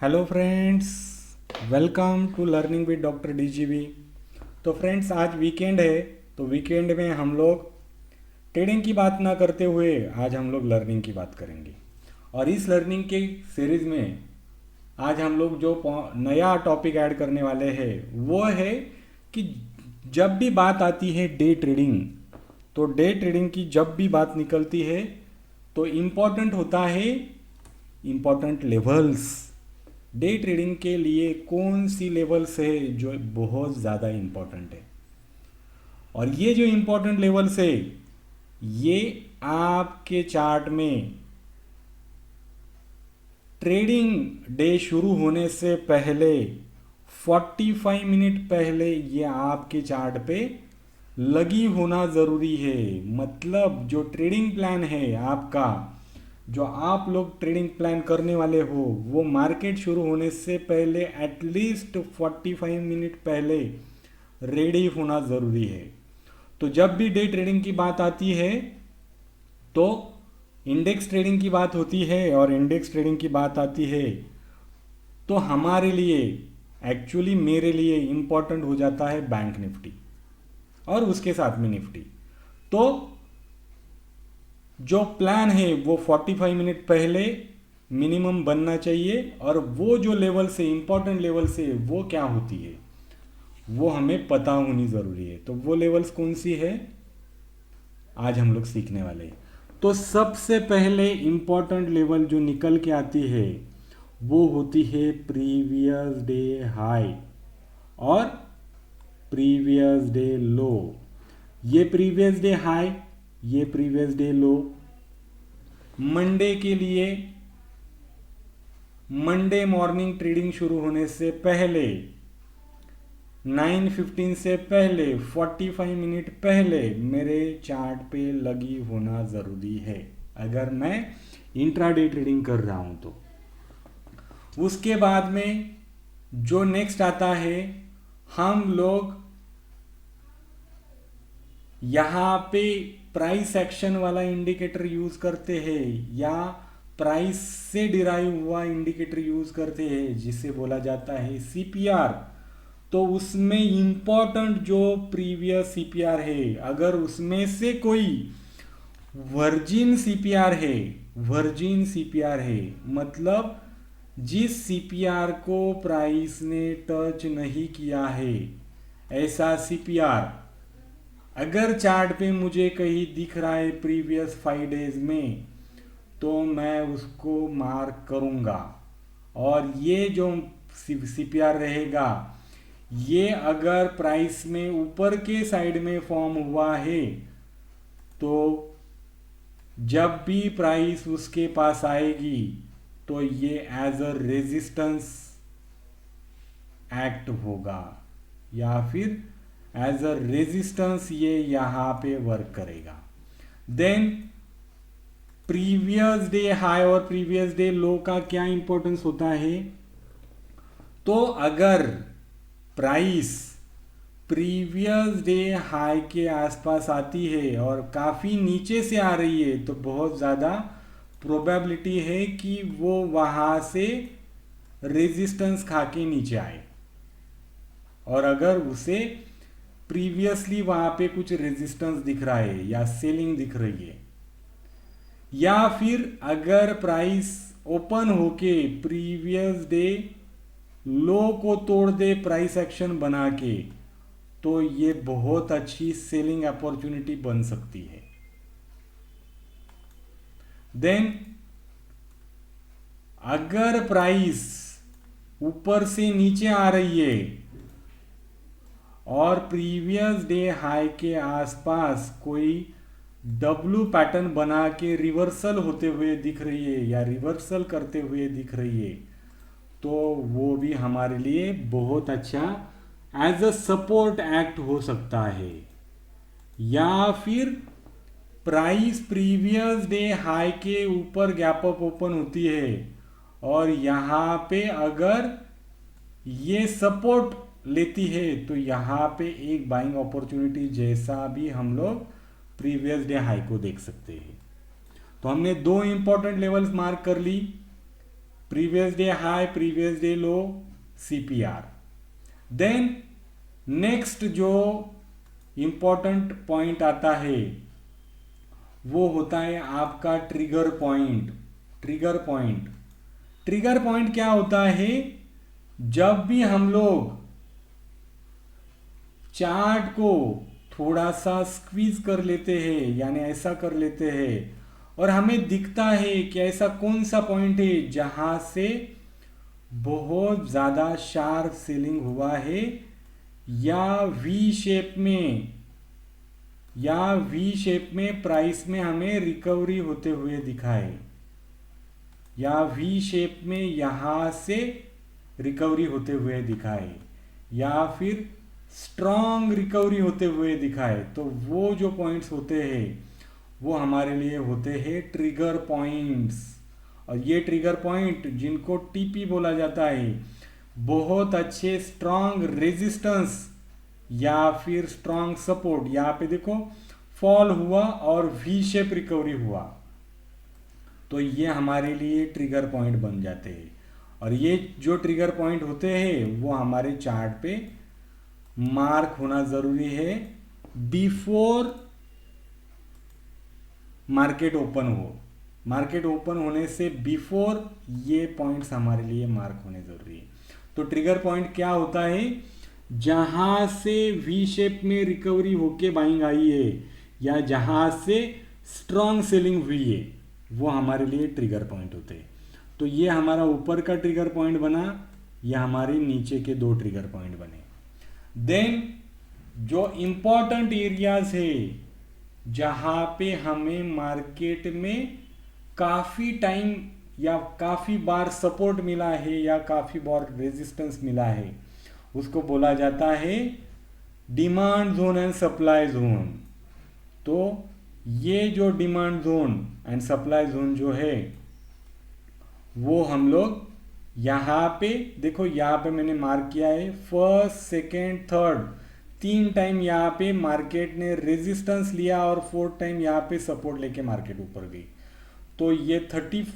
Hello friends, welcome to learning with doctor DGV. तो friends, आज weekend है। तो वीकेंड में हम लोग ट्रेडिंग की बात ना करते हुए आज हम लोग लर्निंग की बात करेंगे। और इस लर्निंग के सीरीज़ में आज हम लोग जो नया टॉपिक ऐड करने वाले हैं वो है कि जब भी बात आती है डे ट्रेडिंग, तो डे ट्रेडिंग की जब भी बात निकलती है तो इम्पॉर्टेंट होता है इम्पॉर्टेंट लेवल्स। डे ट्रेडिंग के लिए कौन सी लेवल्स है जो बहुत ज़्यादा इम्पॉर्टेंट है, और ये जो इम्पोर्टेंट लेवल्स है ये आपके चार्ट में ट्रेडिंग डे शुरू होने से पहले 45 मिनट पहले ये आपके चार्ट पे लगी होना ज़रूरी है। मतलब जो ट्रेडिंग प्लान है आपका, जो आप लोग ट्रेडिंग प्लान करने वाले हो, वो मार्केट शुरू होने से पहले एटलीस्ट 45 मिनट पहले रेडी होना ज़रूरी है। तो जब भी डे ट्रेडिंग की बात आती है तो इंडेक्स ट्रेडिंग की बात होती है, और इंडेक्स ट्रेडिंग की बात आती है तो हमारे लिए, एक्चुअली मेरे लिए इम्पॉर्टेंट हो जाता है बैंक निफ्टी और उसके साथ में निफ्टी। तो जो प्लान है वो 45 मिनट पहले मिनिमम बनना चाहिए, और वो जो लेवल से इंपॉर्टेंट लेवल से वो क्या होती है वो हमें पता होनी ज़रूरी है। तो वो लेवल्स कौन सी है आज हम लोग सीखने वाले हैं। तो सबसे पहले इंपॉर्टेंट लेवल जो निकल के आती है वो होती है प्रीवियस डे हाई और प्रीवियस डे लो। ये प्रीवियस डे हाई, ये प्रीवियस डे लो। मंडे के लिए, मंडे मॉर्निंग ट्रेडिंग शुरू होने से पहले 9:15 से पहले 45 मिनट पहले मेरे चार्ट पे लगी होना ज़रूरी है, अगर मैं इंट्राडे ट्रेडिंग कर रहा हूं तो। उसके बाद में जो नेक्स्ट आता है, हम लोग यहाँ पे प्राइस एक्शन वाला इंडिकेटर यूज करते हैं या प्राइस से डिराइव हुआ इंडिकेटर यूज करते हैं जिसे बोला जाता है सीपीआर। तो उसमें इंपॉर्टेंट जो प्रीवियस सीपीआर है, अगर उसमें से कोई वर्जिन सीपीआर है, वर्जिन सीपीआर है मतलब जिस सीपीआर को प्राइस ने टच नहीं किया है, ऐसा सीपीआर अगर चार्ट पे मुझे कहीं दिख रहा है प्रीवियस 5 डेज में, तो मैं उसको मार्क करूंगा। और ये जो सीपीआर रहेगा, ये अगर प्राइस में ऊपर के साइड में फॉर्म हुआ है तो जब भी प्राइस उसके पास आएगी तो ये एज अ रेजिस्टेंस एक्ट होगा, या फिर एज अ रेजिस्टेंस ये यहां पे वर्क करेगा। देन प्रीवियस डे हाई और प्रीवियस डे लो का क्या इंपॉर्टेंस होता है। तो अगर प्राइस प्रीवियस डे हाई के आसपास आती है और काफ़ी नीचे से आ रही है, तो बहुत ज़्यादा प्रोबेबिलिटी है कि वो वहाँ से रेजिस्टेंस खा के नीचे आए। और अगर उसे प्रीवियसली वहाँ पे कुछ रेजिस्टेंस दिख रहा है या सेलिंग दिख रही है, या फिर अगर प्राइस ओपन होके प्रीवियस डे लो को तोड़ दे प्राइस एक्शन बना के, तो ये बहुत अच्छी सेलिंग अपॉर्चुनिटी बन सकती है। देन अगर प्राइस ऊपर से नीचे आ रही है और प्रीवियस डे हाई के आसपास कोई डब्लू पैटर्न बना के रिवर्सल होते हुए दिख रही है या रिवर्सल करते हुए दिख रही है, तो वो भी हमारे लिए बहुत अच्छा एज अ सपोर्ट एक्ट हो सकता है। या फिर प्राइस प्रीवियस डे हाई के ऊपर गैप अप ओपन होती है और यहाँ पे अगर ये सपोर्ट लेती है तो यहाँ पे एक बाइंग अपॉर्चुनिटी जैसा भी हम लोग प्रीवियस डे हाई को देख सकते हैं। तो हमने दो इंपॉर्टेंट लेवल्स मार्क कर ली, previous day high, previous day low, CPR। Then next जो इंपॉर्टेंट पॉइंट आता है वो होता है आपका trigger point. Trigger point, trigger point क्या होता है? जब भी हम लोग चार्ट को थोड़ा सा स्क्वीज कर लेते हैं, यानी ऐसा कर लेते हैं, और हमें दिखता है कि ऐसा कौन सा पॉइंट है जहां से बहुत ज़्यादा शार्प सेलिंग हुआ है, या वी शेप में प्राइस में हमें रिकवरी होते हुए दिखाए, या वी शेप में यहां से रिकवरी होते हुए दिखाए, या फिर स्ट्रॉन्ग रिकवरी होते हुए दिखाए, तो वो जो पॉइंट्स होते हैं वो हमारे लिए होते हैं ट्रिगर पॉइंट्स। और ये ट्रिगर पॉइंट जिनको टीपी बोला जाता है, बहुत अच्छे स्ट्रॉन्ग रेजिस्टेंस या फिर स्ट्रॉन्ग सपोर्ट, यहाँ पे देखो फॉल हुआ और वी शेप रिकवरी हुआ, तो ये हमारे लिए ट्रिगर पॉइंट बन जाते हैं। और ये जो ट्रिगर पॉइंट होते हैं वो हमारे चार्ट पे मार्क होना जरूरी है बिफोर मार्केट ओपन हो। मार्केट ओपन होने से बिफोर ये पॉइंट्स हमारे लिए मार्क होने जरूरी है। तो ट्रिगर पॉइंट क्या होता है? जहां से वी शेप में रिकवरी होके बाइंग आई है, या जहां से स्ट्रॉन्ग सेलिंग हुई है, वो हमारे लिए ट्रिगर पॉइंट होते हैं। तो ये हमारा ऊपर का ट्रिगर पॉइंट बना, या हमारे नीचे के दो ट्रिगर पॉइंट बने। देन जो इंपॉर्टेंट एरियाज है जहां पे हमें मार्केट में काफी टाइम या काफी बार सपोर्ट मिला है या काफी बार रेजिस्टेंस मिला है, उसको बोला जाता है demand zone and supply zone. तो ये जो demand zone and supply zone जो है वो हम लोग यहाँ पे देखो, यहाँ पे मैंने मार्क किया है फर्स्ट, सेकेंड, थर्ड, 3 टाइम यहाँ पे मार्केट ने रेजिस्टेंस लिया और 4th टाइम यहाँ पे सपोर्ट लेके मार्केट ऊपर गई। तो ये 30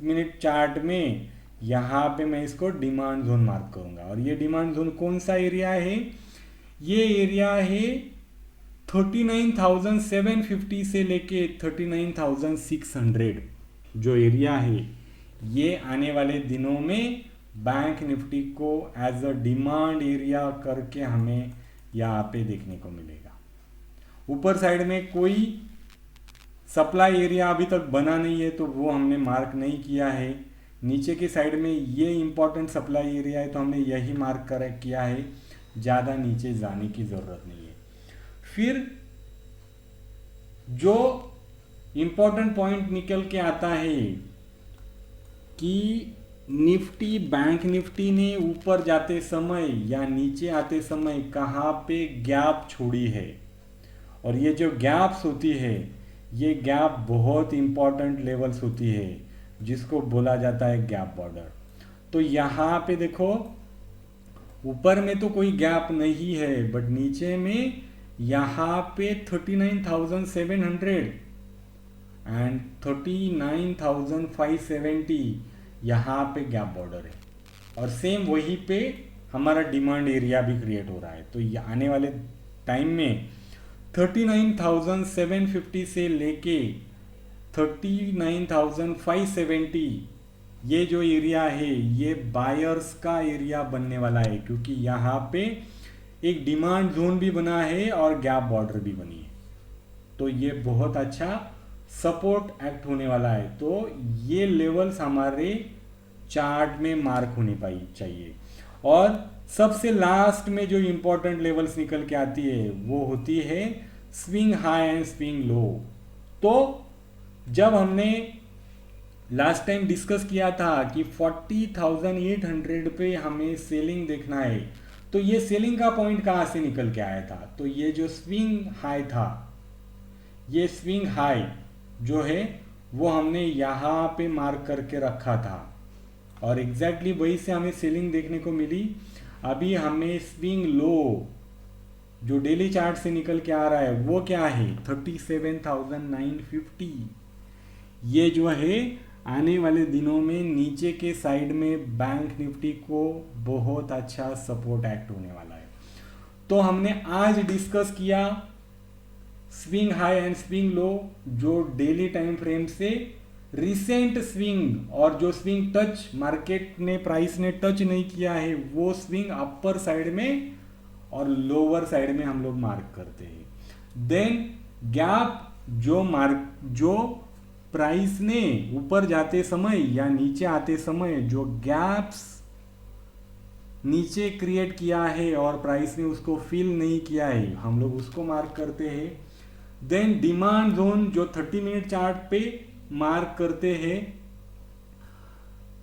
मिनट चार्ट में यहाँ पे मैं इसको डिमांड जोन मार्क करूंगा। और ये डिमांड जोन कौन सा एरिया है? ये एरिया है 39,750 से लेके 39,600। जो एरिया है ये आने वाले दिनों में बैंक निफ्टी को एज अ डिमांड एरिया करके हमें यहाँ पे देखने को मिलेगा। ऊपर साइड में कोई सप्लाई एरिया अभी तक बना नहीं है तो वो हमने मार्क नहीं किया है। नीचे की साइड में ये इंपॉर्टेंट सप्लाई एरिया है तो हमने यही मार्क किया है, ज़्यादा नीचे जाने की ज़रूरत नहीं है। फिर जो इंपॉर्टेंट पॉइंट निकल के आता है कि निफ्टी, बैंक निफ्टी ने ऊपर जाते समय या नीचे आते समय कहाँ पे गैप छोड़ी है, और ये जो गैप्स होती है ये गैप बहुत इंपॉर्टेंट लेवल्स होती है जिसको बोला जाता है गैप बॉर्डर। तो यहाँ पे देखो ऊपर में तो कोई गैप नहीं है, बट नीचे में यहाँ पे 39,700 एंड 39,570 यहाँ पे गैप बॉर्डर है, और सेम वहीं पे हमारा डिमांड एरिया भी क्रिएट हो रहा है। तो ये आने वाले टाइम में 39,750 से लेके 39,570 ये जो एरिया है ये बायर्स का एरिया बनने वाला है, क्योंकि यहाँ पे एक डिमांड जोन भी बना है और गैप बॉर्डर भी बनी है। तो ये बहुत अच्छा सपोर्ट एक्ट होने वाला है। तो ये लेवल्स हमारे चार्ट में मार्क होने चाहिए। और सबसे लास्ट में जो इंपॉर्टेंट लेवल्स निकल के आती है वो होती है swing high and swing low. तो जब हमने लास्ट टाइम डिस्कस किया था कि 40,800 पे हमें सेलिंग देखना है, तो ये सेलिंग का पॉइंट कहाँ से निकल के आया था? तो ये जो स्विंग हाई था, ये स्विंग हाई जो है वो हमने यहाँ पे मार्क करके रखा था, और एग्जैक्टली वही से हमें सेलिंग देखने को मिली। अभी हमें स्विंग लो जो डेली चार्ट से निकल के आ रहा है वो क्या है? 37,950। ये जो है आने वाले दिनों में नीचे के साइड में बैंक निफ्टी को बहुत अच्छा सपोर्ट एक्ट होने वाला है। तो हमने आज डिस्कस किया swing high and swing low, जो डेली टाइम फ्रेम से रिसेंट स्विंग और जो स्विंग टच मार्केट ने प्राइस ने टच नहीं किया है वो स्विंग अपर साइड में और लोअर साइड में हम लोग मार्क करते हैं। देन गैप जो प्राइस ने ऊपर जाते समय या नीचे आते समय जो गैप्स नीचे क्रिएट किया है और प्राइस ने उसको फिल नहीं किया है हम लोग उसको मार्क करते हैं। देन डिमांड जोन जो 30 मिनट चार्ट पे मार्क करते हैं,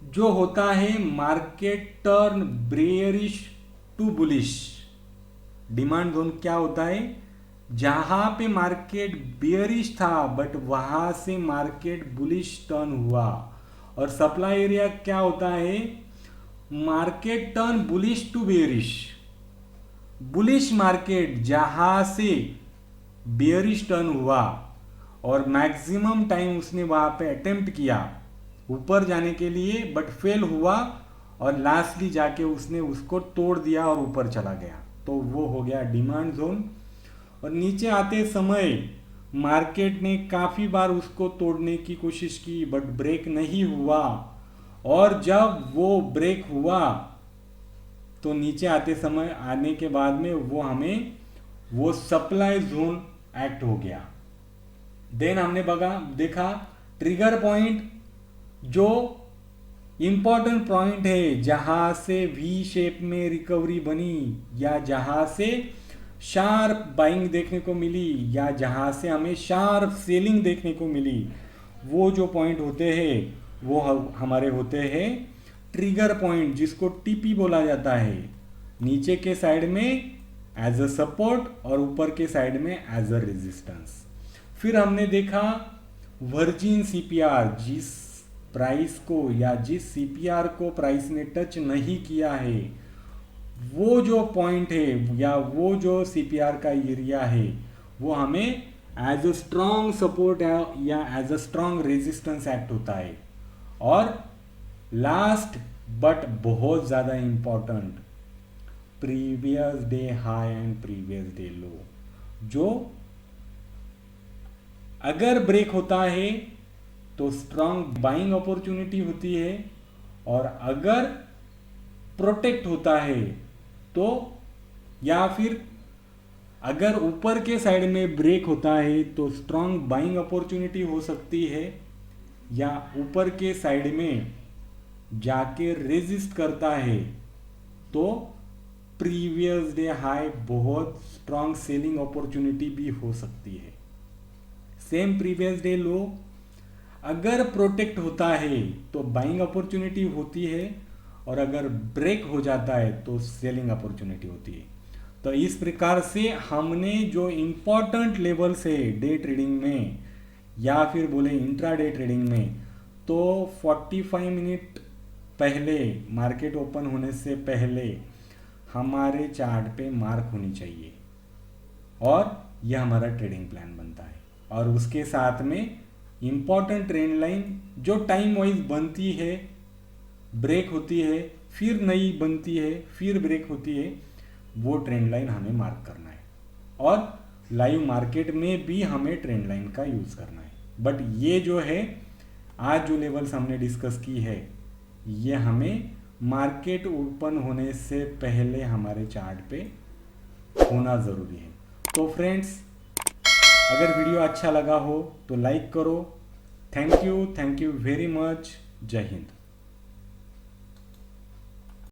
जो होता है market turn bearish to bullish. Demand zone क्या होता है, जहां पे मार्केट बेयरिश था बट वहां से मार्केट बुलिश टर्न हुआ। और सप्लाई एरिया क्या होता है, market turn bullish to bearish. Bullish market जहां से बेयरिश टर्न हुआ और मैक्सिमम टाइम उसने वहां पे अटेम्प्ट किया ऊपर जाने के लिए बट फेल हुआ और लास्टली जाके उसने उसको तोड़ दिया और ऊपर चला गया, तो वो हो गया डिमांड जोन। और नीचे आते समय मार्केट ने काफी बार उसको तोड़ने की कोशिश की बट ब्रेक नहीं हुआ, और जब वो ब्रेक हुआ तो नीचे आते समय आने के बाद में वो सप्लाई जोन एक्ट हो गया। देन हमने देखा ट्रिगर पॉइंट, जो इंपॉर्टेंट पॉइंट है जहां से वी शेप में रिकवरी बनी या जहां से शार्प बाइंग देखने को मिली या जहां से हमें शार्प सेलिंग देखने को मिली। वो जो पॉइंट होते हैं वो हमारे होते हैं ट्रिगर पॉइंट, जिसको टीपी बोला जाता है। नीचे के साइड में एज अ सपोर्ट और ऊपर के साइड में एज अ रेजिस्टेंस। फिर हमने देखा वर्जिन सीपीआर, जिस प्राइस को या जिस सीपीआर को प्राइस ने टच नहीं किया है, वो जो पॉइंट है या वो जो सीपीआर का एरिया है वो हमें एज अ स्ट्रॉन्ग सपोर्ट या as a strong resistance act होता है। और लास्ट बट बहुत ज़्यादा important, previous day high and previous day low, जो अगर ब्रेक होता है तो स्ट्रॉन्ग बाइंग अपॉर्चुनिटी होती है, और अगर प्रोटेक्ट होता है तो, या फिर अगर ऊपर के साइड में ब्रेक होता है तो स्ट्रॉन्ग बाइंग अपॉर्चुनिटी हो सकती है, या ऊपर के साइड में जाके रेजिस्ट करता है तो प्रीवियस डे हाई बहुत स्ट्रॉन्ग सेलिंग अपॉर्चुनिटी भी हो सकती है। सेम प्रीवियस डे लो अगर प्रोटेक्ट होता है तो बाइंग अपॉर्चुनिटी होती है, और अगर ब्रेक हो जाता है तो सेलिंग अपॉर्चुनिटी होती है। तो इस प्रकार से हमने जो इंपॉर्टेंट लेवल्स है डे ट्रेडिंग में या फिर बोले इंट्राडे ट्रेडिंग में, तो 45 मिनट पहले मार्केट ओपन होने से पहले हमारे चार्ट पे मार्क होनी चाहिए, और यह हमारा ट्रेडिंग प्लान बनता है। और उसके साथ में इंपॉर्टेंट ट्रेंड लाइन जो टाइम वाइज बनती है, ब्रेक होती है, फिर नई बनती है, फिर ब्रेक होती है, वो ट्रेंड लाइन हमें मार्क करना है। और लाइव मार्केट में भी हमें ट्रेंड लाइन का यूज़ करना है। बट ये जो है आज जो लेवल्स हमने डिस्कस की है, ये हमें मार्केट ओपन होने से पहले हमारे चार्ट पे होना ज़रूरी है। तो फ्रेंड्स, अगर वीडियो अच्छा लगा हो तो लाइक करो। Thank you very much. जय हिंद।